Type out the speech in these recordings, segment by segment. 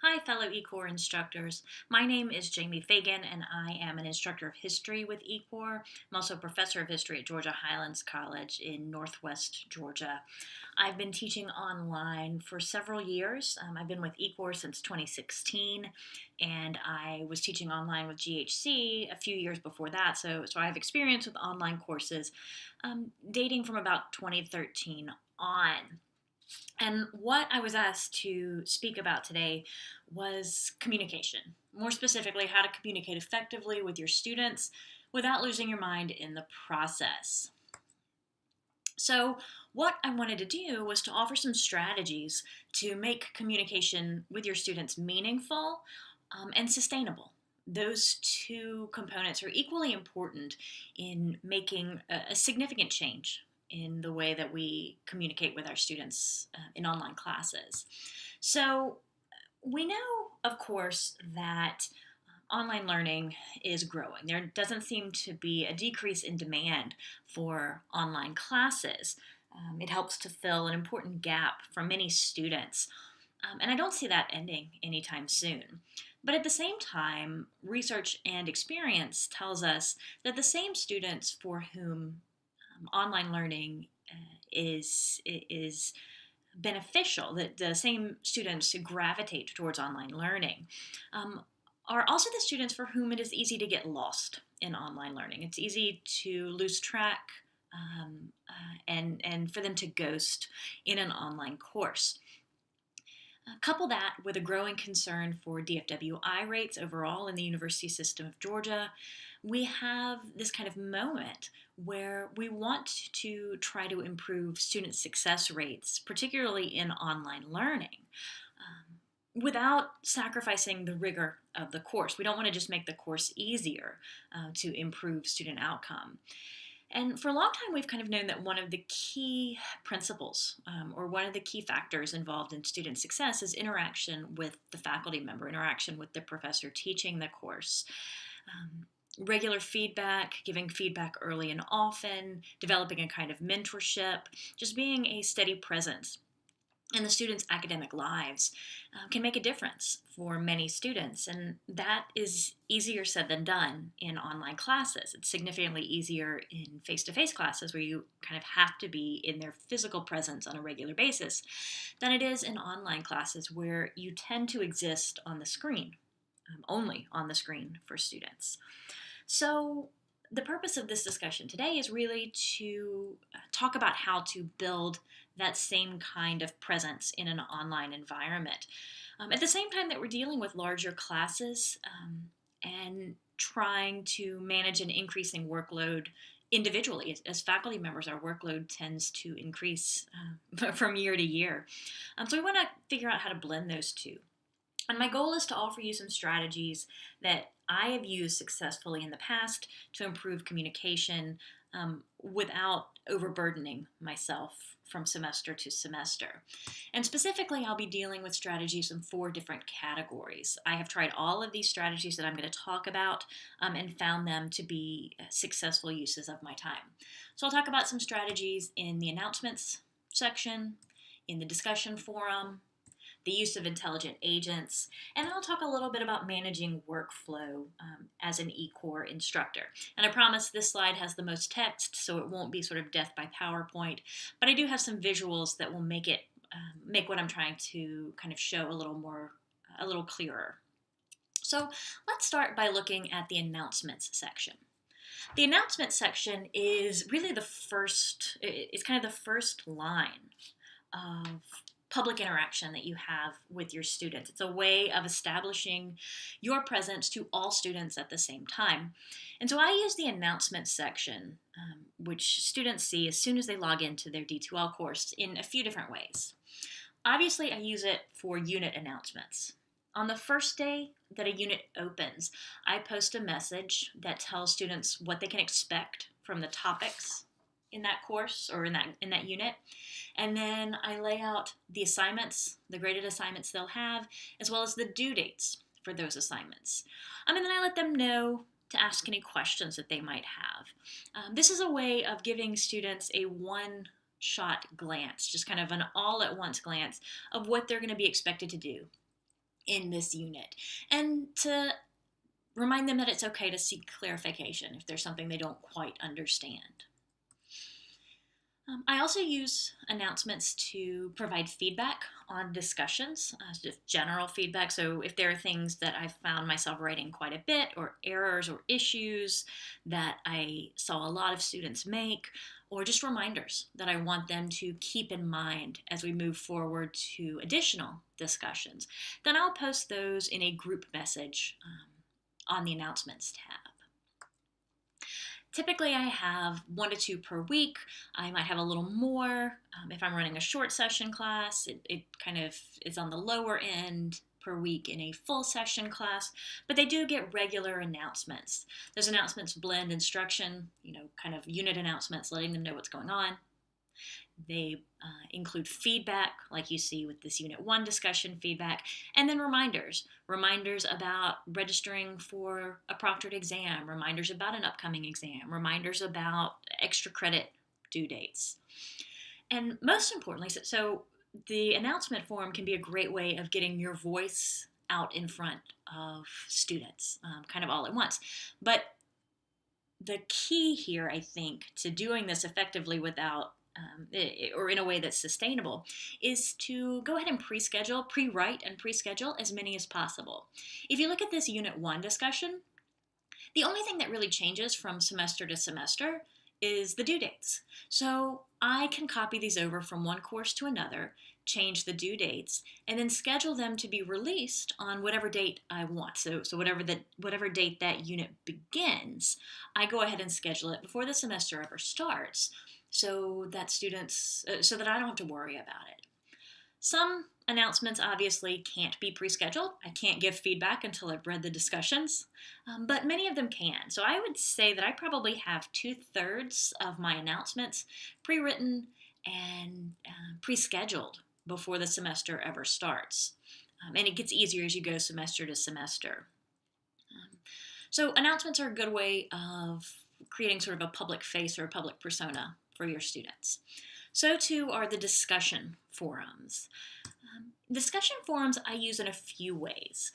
Hi, fellow eCore instructors. My name is Jamie Fagan, and I am an instructor of history with eCore. I'm also a professor of history at Georgia Highlands College in Northwest Georgia. I've been teaching online for several years. I've been with eCore since 2016, and I was teaching online with GHC a few years before that. So I have experience with online courses dating from about 2013 on. And what I was asked to speak about today was communication. More specifically, how to communicate effectively with your students without losing your mind in the process. So, what I wanted to do was to offer some strategies to make communication with your students meaningful and sustainable. Those two components are equally important in making a significant change in the way that we communicate with our students in online classes. So, we know, of course, that online learning is growing. There doesn't seem to be a decrease in demand for online classes. It helps to fill an important gap for many students. And I don't see that ending anytime soon. But at the same time, research and experience tells us that the same students for whom online learning is beneficial, that the same students who gravitate towards online learning um, are also the students for whom it is easy to get lost in online learning. It's easy to lose track and for them to ghost in an online course. Couple that with a growing concern for DFWI rates overall in the university system of Georgia, we have this kind of moment where we want to try to improve student success rates, particularly in online learning, without sacrificing the rigor of the course. We don't want to just make the course easier to improve student outcome. And for a long time, we've kind of known that one of the key principles or one of the key factors involved in student success is interaction with the faculty member, interaction with the professor teaching the course. Regular feedback, giving feedback early and often, developing a kind of mentorship, just being a steady presence in the students' academic lives can make a difference for many students. And that is easier said than done in online classes. It's significantly easier in face-to-face classes where you kind of have to be in their physical presence on a regular basis than it is in online classes where you tend to exist on the screen, only on the screen for students. So the purpose of this discussion today is really to talk about how to build that same kind of presence in an online environment. At the same time that we're dealing with larger classes and trying to manage an increasing workload individually. As faculty members, our workload tends to increase from year to year. So we want to figure out how to blend those two. And my goal is to offer you some strategies that I have used successfully in the past to improve communication without overburdening myself from semester to semester. And specifically, I'll be dealing with strategies in 4 different categories. I have tried all of these strategies that I'm going to talk about and found them to be successful uses of my time. So I'll talk about some strategies in the announcements section, in the discussion forum, the use of intelligent agents, and then I'll talk a little bit about managing workflow as an eCore instructor. And I promise this slide has the most text, so it won't be sort of death by PowerPoint, but I do have some visuals that will make what I'm trying to kind of show a little clearer. So let's start by looking at the announcements section. The announcements section is really it's kind of the first line of public interaction that you have with your students. It's a way of establishing your presence to all students at the same time. And so I use the announcements section, which students see as soon as they log into their D2L course, in a few different ways. Obviously, I use it for unit announcements. On the first day that a unit opens, I post a message that tells students what they can expect from the topics in that course or in that unit. And then I lay out the assignments, the graded assignments they'll have, as well as the due dates for those assignments. And then I let them know to ask any questions that they might have. This is a way of giving students a one-shot glance, just kind of an all-at-once glance of what they're going to be expected to do in this unit, and to remind them that it's okay to seek clarification if there's something they don't quite understand. I also use announcements to provide feedback on discussions, just general feedback. So if there are things that I've found myself writing quite a bit, or errors or issues that I saw a lot of students make, or just reminders that I want them to keep in mind as we move forward to additional discussions, then I'll post those in a group message on the announcements tab. Typically, I have 1 to 2 per week. I might have a little more. If I'm running a short session class, it kind of is on the lower end per week in a full session class, but they do get regular announcements. Those announcements blend instruction, kind of unit announcements, letting them know what's going on. They include feedback, like you see with this Unit 1 discussion feedback, and then reminders about registering for a proctored exam, reminders about an upcoming exam, reminders about extra credit due dates. And most importantly, so the announcement form can be a great way of getting your voice out in front of students, kind of all at once. But the key here, I think, to doing this effectively without or in a way that's sustainable, is to go ahead and pre-write and pre-schedule as many as possible. If you look at this Unit 1 discussion, the only thing that really changes from semester to semester is the due dates. So I can copy these over from one course to another, change the due dates, and then schedule them to be released on whatever date I want. So whatever date that unit begins, I go ahead and schedule it before the semester ever starts, so that I don't have to worry about it. Some announcements obviously can't be pre-scheduled. I can't give feedback until I've read the discussions, but many of them can. So I would say that I probably have 2/3 of my announcements pre-written and pre-scheduled before the semester ever starts. And it gets easier as you go semester to semester. So announcements are a good way of creating sort of a public face or a public persona for your students. So too are the discussion forums. Discussion forums I use in a few ways.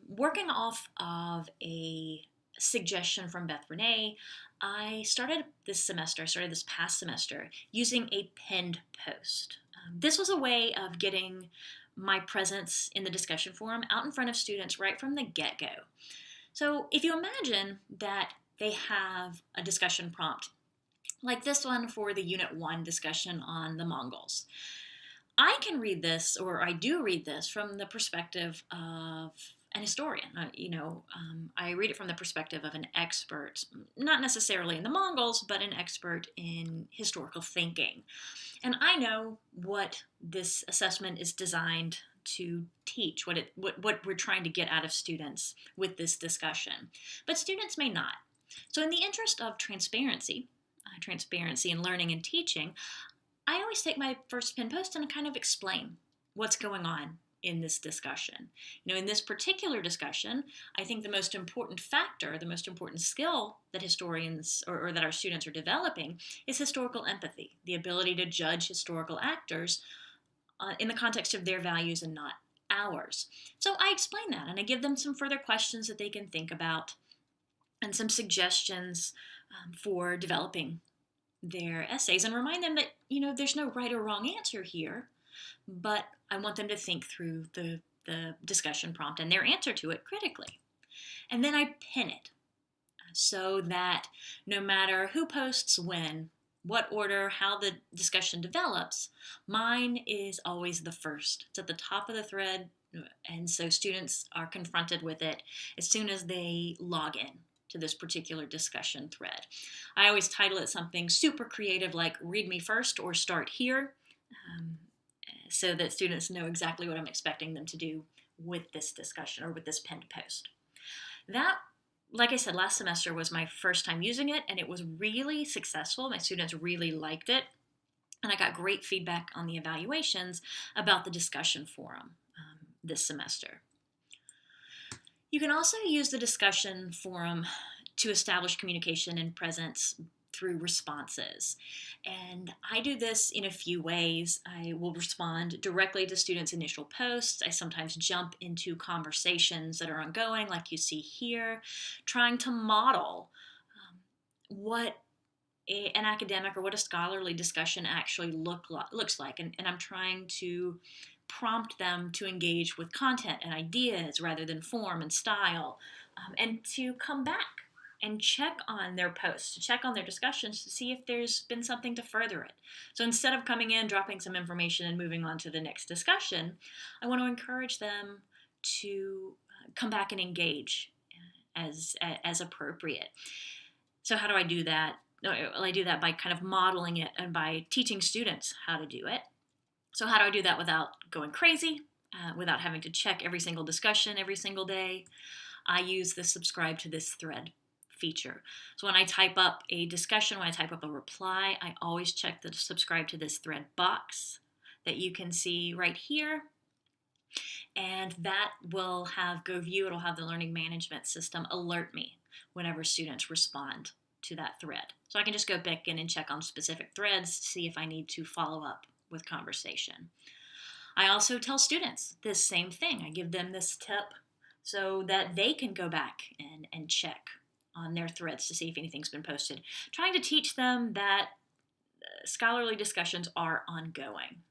Working off of a suggestion from Beth Renee, I started this past semester, using a pinned post. This was a way of getting my presence in the discussion forum out in front of students right from the get-go. So if you imagine that they have a discussion prompt, like this one for the Unit 1 discussion on the Mongols, I can read this, or I do read this, from the perspective of an historian. I read it from the perspective of an expert, not necessarily in the Mongols, but an expert in historical thinking. And I know what this assessment is designed to teach, what we're trying to get out of students with this discussion. But students may not. So in the interest of transparency in learning and teaching, I always take my first pin post and kind of explain what's going on in this discussion. In this particular discussion, I think the most important factor, the most important skill that historians or that our students are developing is historical empathy, the ability to judge historical actors in the context of their values and not ours. So I explain that, and I give them some further questions that they can think about and some suggestions for developing their essays, and remind them that there's no right or wrong answer here, but I want them to think through the discussion prompt and their answer to it critically. And then I pin it so that no matter who posts when, what order, how the discussion develops, mine is always the first. It's at the top of the thread, and so students are confronted with it as soon as they log in to this particular discussion thread. I always title it something super creative like "Read Me First" or "Start Here," so that students know exactly what I'm expecting them to do with this discussion or with this pinned post. That, like I said, last semester was my first time using it, and it was really successful. My students really liked it, and I got great feedback on the evaluations about the discussion forum this semester. You can also use the discussion forum to establish communication and presence through responses. And I do this in a few ways. I will respond directly to students' initial posts. I sometimes jump into conversations that are ongoing, like you see here, trying to model what an academic or what a scholarly discussion actually looks like. And I'm trying to prompt them to engage with content and ideas rather than form and style, and to come back and check on their posts, to check on their discussions to see if there's been something to further it. So instead of coming in, dropping some information, and moving on to the next discussion, I want to encourage them to come back and engage as appropriate. So how do I do that? Well, I do that by kind of modeling it and by teaching students how to do it. So how do I do that without going crazy, without having to check every single discussion every single day? I use the subscribe to this thread feature. So when I type up a discussion, when I type up a reply, I always check the subscribe to this thread box that you can see right here. And that will have GoView, it'll have the learning management system alert me whenever students respond to that thread. So I can just go back in and check on specific threads to see if I need to follow up with conversation. I also tell students this same thing. I give them this tip so that they can go back and check on their threads to see if anything's been posted, trying to teach them that scholarly discussions are ongoing.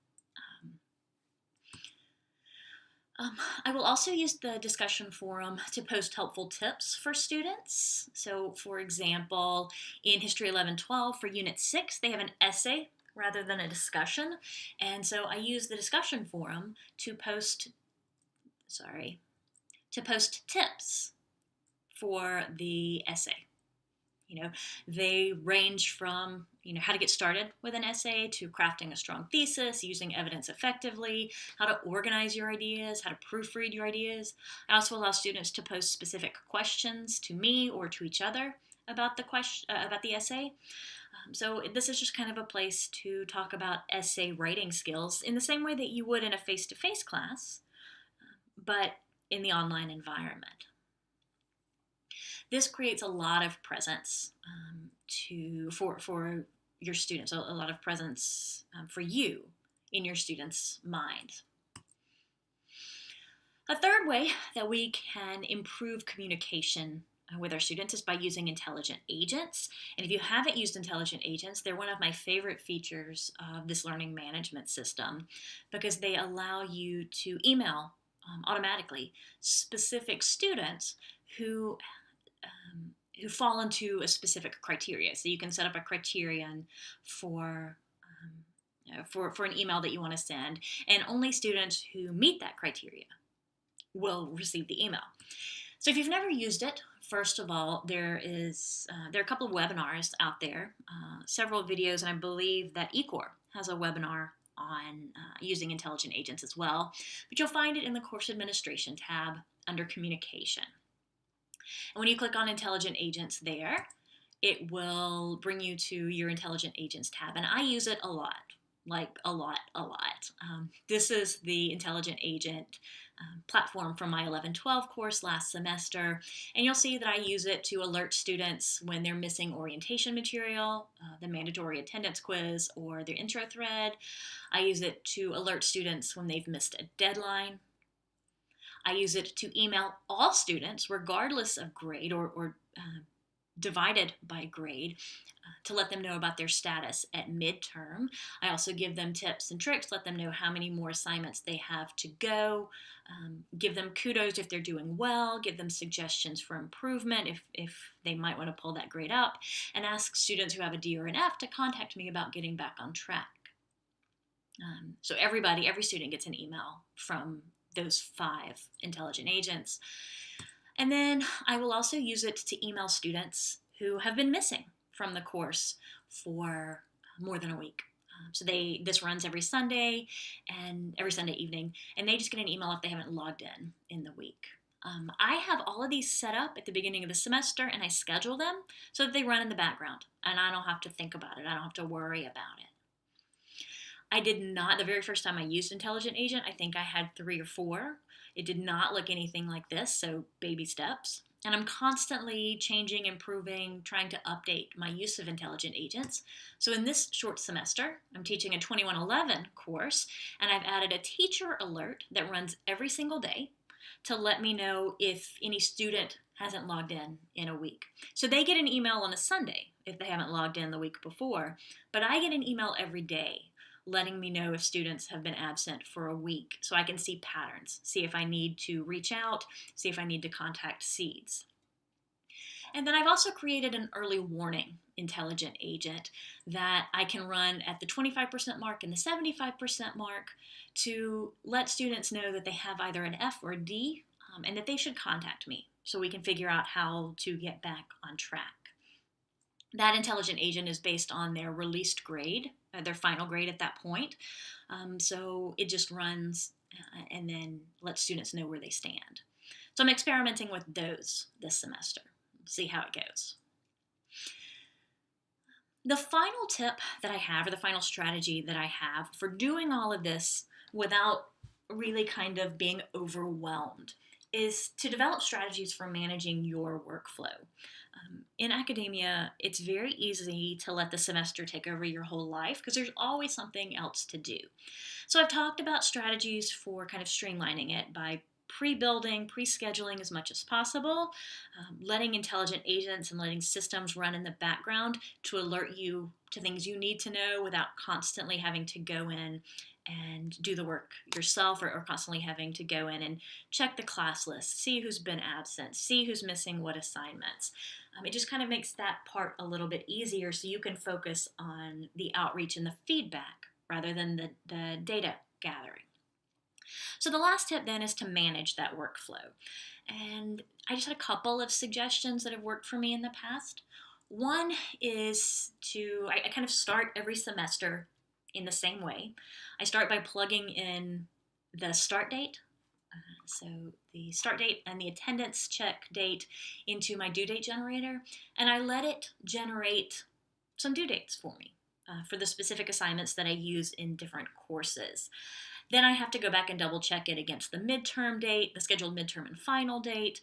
I will also use the discussion forum to post helpful tips for students. So, for example, in History 11-12 for Unit 6, they have an essay rather than a discussion. And so I use the discussion forum to post tips for the essay. They range from, how to get started with an essay to crafting a strong thesis, using evidence effectively, how to organize your ideas, how to proofread your ideas. I also allow students to post specific questions to me or to each other about the essay. So this is just kind of a place to talk about essay writing skills in the same way that you would in a face-to-face class, but in the online environment. This creates a lot of presence for your students, a lot of presence for you in your students' mind. A third way that we can improve communication with our students is by using intelligent agents. And if you haven't used intelligent agents, they're one of my favorite features of this learning management system because they allow you to email automatically specific students who fall into a specific criteria. So you can set up a criterion for an email that you want to send, and only students who meet that criteria will receive the email. So if you've never used it, first of all, there are a couple of webinars out there, several videos, and I believe that eCore has a webinar on using intelligent agents as well. But you'll find it in the course administration tab under communication. And when you click on intelligent agents there, it will bring you to your intelligent agents tab. And I use it a lot, like a lot. This is the intelligent agent platform from my 11-12 course last semester. And you'll see that I use it to alert students when they're missing orientation material, the mandatory attendance quiz, or their intro thread. I use it to alert students when they've missed a deadline. I use it to email all students, regardless of grade or divided by grade, to let them know about their status at midterm. I also give them tips and tricks, let them know how many more assignments they have to go, give them kudos if they're doing well, give them suggestions for improvement if they might want to pull that grade up, and ask students who have a D or an F to contact me about getting back on track. So every student gets an email from those 5 intelligent agents. And then I will also use it to email students who have been missing from the course for more than a week. So this runs every Sunday evening, and they just get an email if they haven't logged in the week. I have all of these set up at the beginning of the semester, and I schedule them so that they run in the background, and I don't have to think about it. I don't have to worry about it. I did not, the very first time I used Intelligent Agent, I think I had 3 or 4. It did not look anything like this, so baby steps. And I'm constantly changing, improving, trying to update my use of intelligent agents. So in this short semester, I'm teaching a 2111 course, and I've added a teacher alert that runs every single day to let me know if any student hasn't logged in a week. So they get an email on a Sunday if they haven't logged in the week before, but I get an email every day letting me know if students have been absent for a week so I can see patterns, see if I need to reach out, see if I need to contact seeds. And then I've also created an early warning intelligent agent that I can run at the 25% mark and the 75% mark to let students know that they have either an F or a D, and that they should contact me so we can figure out how to get back on track. That intelligent agent is based on their released grade, their final grade at that point. So it just runs and then lets students know where they stand. So I'm experimenting with those this semester. See how it goes. The final tip that I have, or the final strategy that I have for doing all of this without really kind of being overwhelmed, is to develop strategies for managing your workflow. In academia, it's very easy to let the semester take over your whole life because there's always something else to do. So I've talked about strategies for kind of streamlining it by pre-building, pre-scheduling as much as possible, letting intelligent agents and letting systems run in the background to alert you to things you need to know without constantly having to go in and do the work yourself, or constantly having to go in and check the class list, see who's been absent, see who's missing what assignments. It just kind of makes that part a little bit easier so you can focus on the outreach and the feedback rather than the data gathering. So the last tip then is to manage that workflow. And I just had a couple of suggestions that have worked for me in the past. One is I kind of start every semester in the same way. I start by plugging in the start date, so the start date and the attendance check date into my due date generator, and I let it generate some due dates for me for the specific assignments that I use in different courses. Then I have to go back and double check it against the midterm date, the scheduled midterm and final date,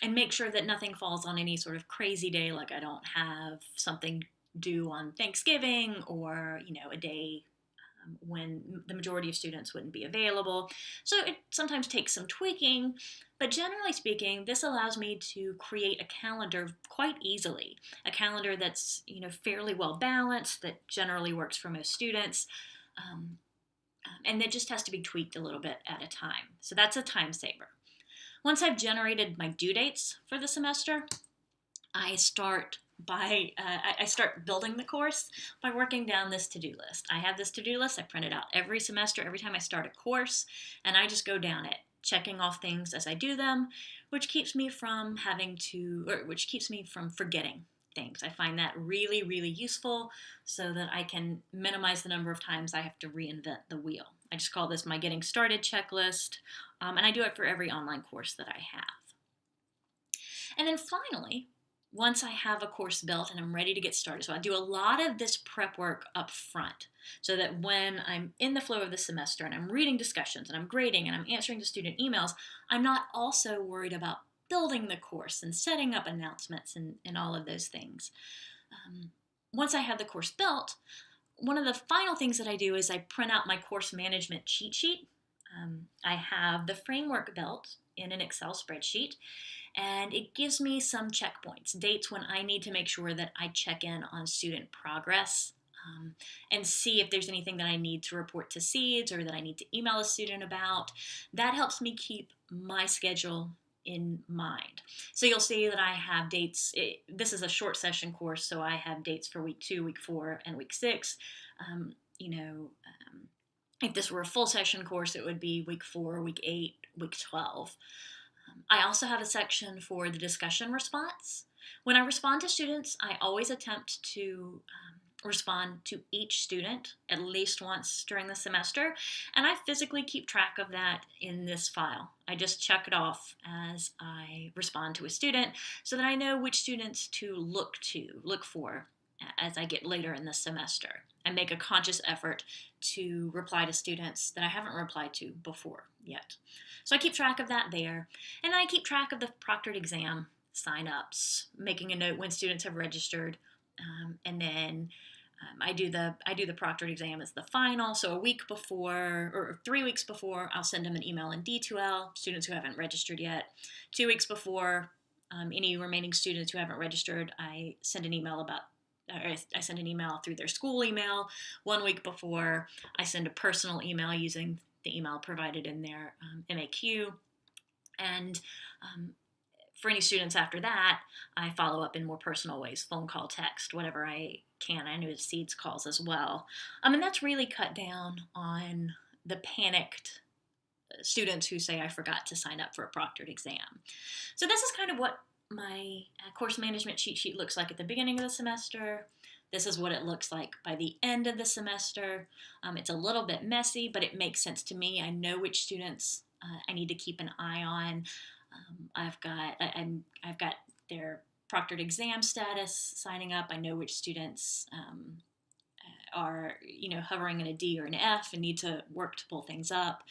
and make sure that nothing falls on any sort of crazy day, like I don't have something due on Thanksgiving or, a day when the majority of students wouldn't be available. So it sometimes takes some tweaking, but generally speaking, this allows me to create a calendar quite easily, a calendar that's, fairly well balanced, that generally works for most students. And that just has to be tweaked a little bit at a time. So that's a time saver. Once I've generated my due dates for the semester, I start building the course by working down this to-do list. I have this to-do list. I print it out every semester, every time I start a course, and I just go down it, checking off things as I do them, which keeps me from forgetting things. I find that really, really useful so that I can minimize the number of times I have to reinvent the wheel. I just call this my getting started checklist, and I do it for every online course that I have. And then finally, once I have a course built and I'm ready to get started, so I do a lot of this prep work up front so that when I'm in the flow of the semester and I'm reading discussions and I'm grading and I'm answering the student emails, I'm not also worried about building the course and setting up announcements and all of those things. Once I have the course built, one of the final things that I do is I print out my course management cheat sheet. I have the framework built in an Excel spreadsheet, and it gives me some checkpoints, dates when I need to make sure that I check in on student progress and see if there's anything that I need to report to SEEDS or that I need to email a student about. That helps me keep my schedule in mind. So you'll see that I have dates. This is a short session course, so I have dates for week 2, week 4, and week 6. If this were a full session course, it would be week 4, week 8, week 12. I also have a section for the discussion response. When I respond to students, I always attempt to respond to each student at least once during the semester, and I physically keep track of that in this file. I just check it off as I respond to a student so that I know which students to look for as I get later in the semester. I make a conscious effort to reply to students that I haven't replied to before yet. So I keep track of that there. And then I keep track of the proctored exam sign-ups, making a note when students have registered. And then I do the proctored exam as the final. So a week before, or 3 weeks before, I'll send them an email in D2L, students who haven't registered yet. 2 weeks before, any remaining students who haven't registered, I send an email through their school email. 1 week before, I send a personal email using the email provided in their MAQ. And for any students after that, I follow up in more personal ways, phone call, text, whatever I can. I know it seeds calls as well. And that's really cut down on the panicked students who say I forgot to sign up for a proctored exam. So this is kind of what my course management cheat sheet looks like at the beginning of the semester. This is what it looks like by the end of the semester. It's a little bit messy, but it makes sense to me. I know which students I need to keep an eye on. I've got their proctored exam status signing up. I know which students are hovering in a D or an F and need to work to pull things up.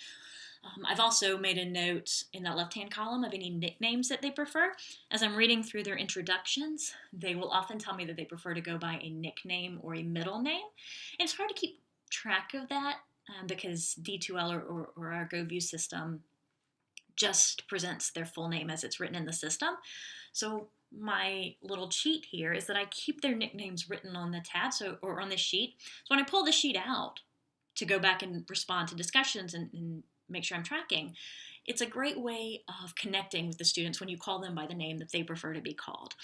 I've also made a note in that left-hand column of any nicknames that they prefer. As I'm reading through their introductions, they will often tell me that they prefer to go by a nickname or a middle name. And it's hard to keep track of that because D2L or our GoView system just presents their full name as it's written in the system. So my little cheat here is that I keep their nicknames written on the tab or on the sheet. So when I pull the sheet out to go back and respond to discussions and make sure I'm tracking, it's a great way of connecting with the students when you call them by the name that they prefer to be called.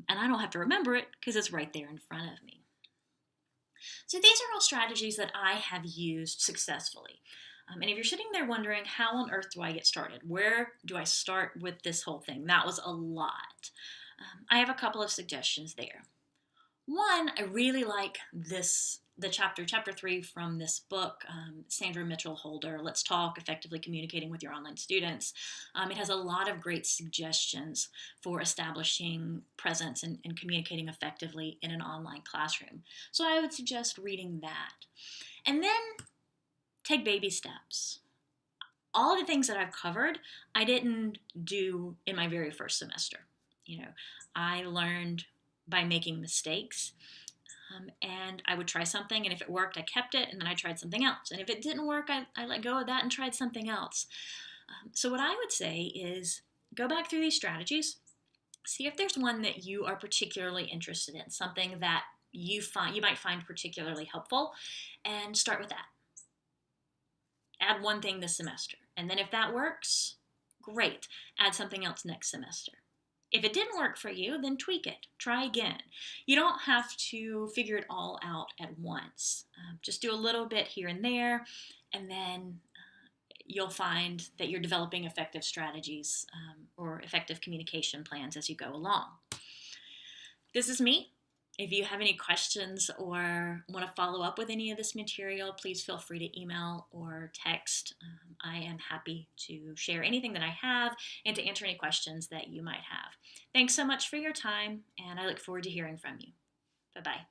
And I don't have to remember it because it's right there in front of me. So these are all strategies that I have used successfully. And if you're sitting there wondering, how on earth do I get started? Where do I start with this whole thing? That was a lot. I have a couple of suggestions there. One, I really like the chapter 3 from this book, Sandra Mitchell Holder, Let's Talk, Effectively Communicating with Your Online Students. It has a lot of great suggestions for establishing presence and communicating effectively in an online classroom. So I would suggest reading that. And then take baby steps. All the things that I've covered, I didn't do in my very first semester. I learned by making mistakes. And I would try something, and if it worked, I kept it, and then I tried something else. And if it didn't work, I let go of that and tried something else. So what I would say is go back through these strategies, see if there's one that you are particularly interested in, something that you might find particularly helpful, and start with that. Add one thing this semester, and then if that works, great. Add something else next semester. If it didn't work for you, then tweak it. Try again. You don't have to figure it all out at once. Just do a little bit here and there, and then you'll find that you're developing effective strategies or effective communication plans as you go along. This is me. If you have any questions or want to follow up with any of this material, please feel free to email or text. I am happy to share anything that I have and to answer any questions that you might have. Thanks so much for your time, and I look forward to hearing from you. Bye-bye.